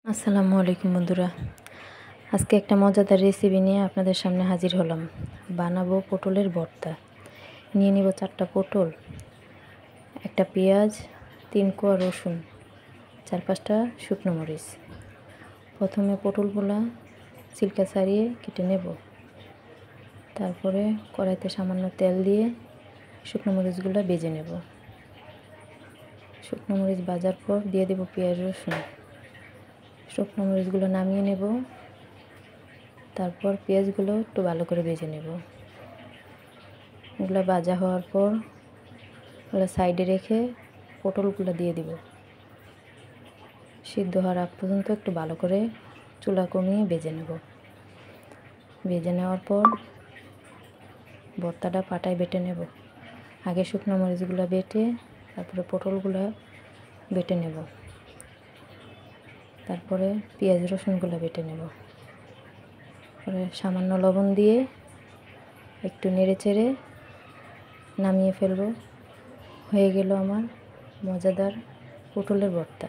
আসসালামু আলাইকুম বন্ধুরা, আজকে একটা মজাদার রেসিপি নিয়ে আপনাদের সামনে হাজির হলাম। বানাবো পটলের ভর্তা। নিয়ে নিব 4টা পটল, একটা পেঁয়াজ, 3 কোয়া রসুন, 4-5টা শুকনো মরিচ। প্রথমে পটলগুলা ছিলকা ছাড়িয়ে কেটে নেব। তারপরে কড়াইতে সামান্য তেল দিয়ে শুকনো মরিচগুলো ভেজে নেব। শুকনো মরিচ ভাজার পর দিয়ে দেব পেঁয়াজ রসুন। শুকনো মরিচগুলো নামিয়ে নেব। তারপর পেঁয়াজগুলো একটু ভালো করে ভেজে নেব। এগুলো ভাজা হওয়ার পর ওগুলো সাইডে রেখে পটলগুলো দিয়ে দিব। সিদ্ধ হওয়ার আগ পর্যন্ত একটু ভালো করে চুলা কমিয়ে ভেজে নেব। ভেজে নেওয়ার পর ভর্তাটা পাটায় বেটে নেব। আগে শুকনো মরিচগুলো বেটে তারপরে পটলগুলো বেটে নেব। তারপরে পেঁয়াজ রসুনগুলো বেটে নেব। পরে সামান্য লবণ দিয়ে একটু নেড়ে চেড়ে নামিয়ে ফেলব। হয়ে গেল আমার মজাদার পটলের ভর্তা।